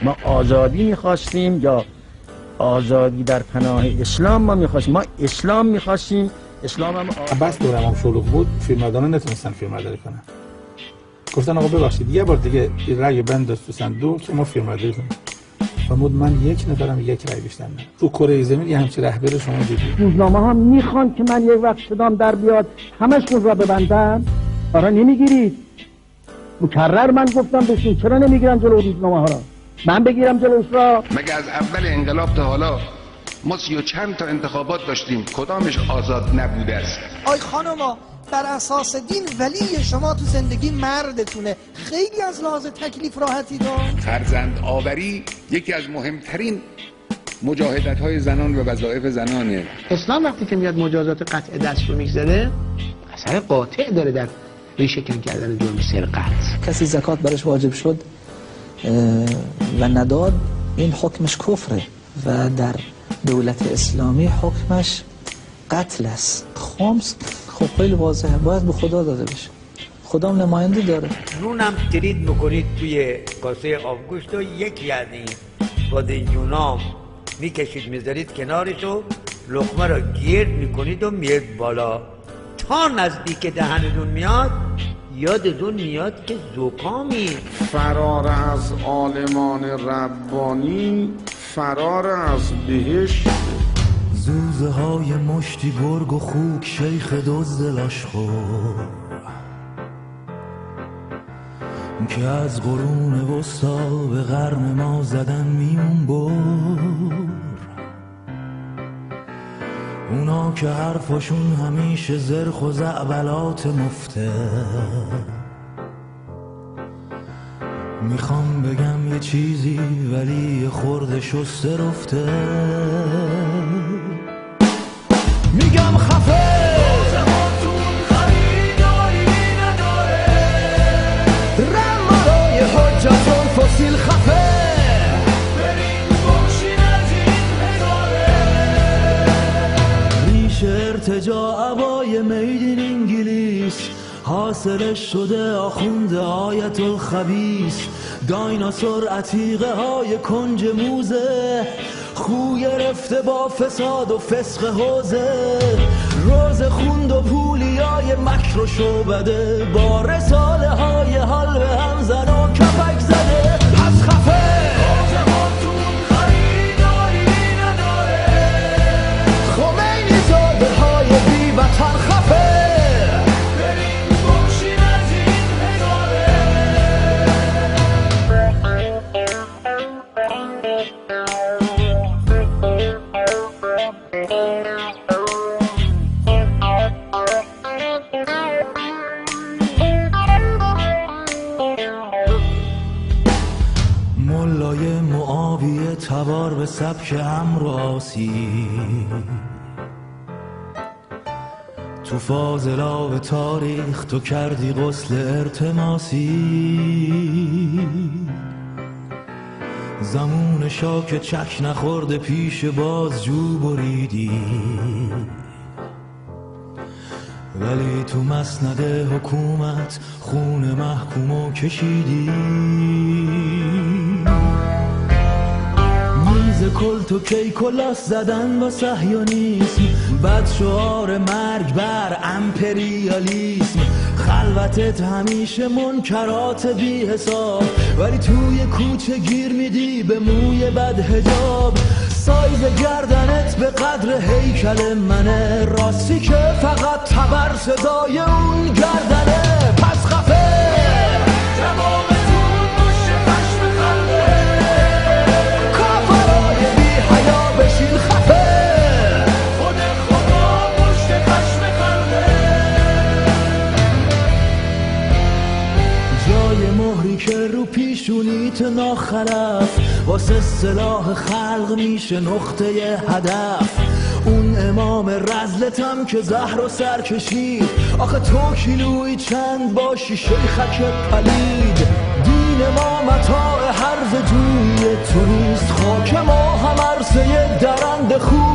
ما آزادی میخواستیم یا آزادی در پناه اسلام ما میخواستیم؟ ما اسلام میخواستیم. اسلام هم بس دورم هم شلوغ بود، فیلمبردارا نتونستن فیلمبرداری کنن. گفتن آقا ببخشید یه بار دیگه رأی بنداز تو صندوق که ما فیلمبرداری کنیم. فرمود من یک نفرم یک رأی بیشتر نه. تو کره زمین یه همچین رهبر شما دیدید؟ روزنامه ها میخوان که من یک وقت صدام در بیاد همشون را ببندن. آره نمیگیرید. مکرر من گفتم بشین، چرا نمیگیرن جلو روزنامه ها را؟ من بگیرم جلوش را؟ مگه از اول انقلاب تا حالا ما 30 و چند تا انتخابات داشتیم، کدامش آزاد نبوده است؟ آی خانوما بر اساس دین ولی شما تو زندگی مردتونه، خیلی از لحاظ تکلیف راحتی دار. فرزند آوری یکی از مهمترین مجاهدت‌های زنان و وظایف زنانه. اسلام وقتی که میاد مجازات قطع دست رو میگذاره اثر قاطع داره در ریشه کن کردن جرم سرقت. کسی زکات برش واجب شد و نداد، این حکمش کفره و در دولت اسلامی حکمش قتل است. خمس خب خیلی واضحه، باید به خدا داده بشه. خدا هم نماینده داره. نونم ترید میکنید توی کاسه آبگوشت و یکی از این باده یونام میکشید میذارید کنارشو، لقمه را گرد میکنید و میاد بالا تا نزدیک دهنتون میاد یادتون میاد که زکامی. فرار از عالمان ربانی فرار از بهشت. زوزه های مشتی گرگ و خوک شیخ دزد لاشخور که از قرون وسطا به قرن ما زدن میون بر. اونا که حرفاشون همیشه زرخ و زعبلات مفته. میخوام بگم یه چیزی ولی خورده شسته رفته. میگم خفه زمانتون خریداری نداره. رم برای حجتون فسیل خفه. بریم باشین از این هزاره. ریش ارتجاع عبای میدین انگلیس حاصلش شده آخونده آیت الخبیث. دایناسور عتیقه های کنج موزه خو گرفته با فساد و فسق حوزه. روز خوند و پولیای مکر و شعبده با رساله های حال به هم زن و کپک زده. پس خفه زمانتون خریداری نداره. خمینی زاده های بی وطن خفه. ملای معاویه تبار به سبک امر و آسی تو فاضلاب تاریخ تو کردی غسل ارتماسی. زمون شاک چک نخورده پیش بازجو بریدی ولی تو مسند حکومت خون محکومو کشیدی. میز کلت و کیکلاس زدن با صهیونیسم بد شعار مرگ بر امپریالیسم. خلوتت همیشه منکرات بی حساب ولی توی کوچه گیر میدی به موی بد حجاب. سایز گردنت به قدر هیکل منه راستی که فقط تبر صدای اون گردنه. پس خفه تمامتون مشه خشم خلقه. کافرای بی حیا بشین خفه. خود خدا مشت خشم خلقه. جای مهری که رو پیشونیت ناخلف واسه صلاح خلق میشه نقطه هدف. اون امام رزلتم که زهر و سر کشید آخه تو کیلویی چند باشی شیخک پلید. دین ما متاع هرز جوی تو نیست خاک ما هم عرصه درند خوب.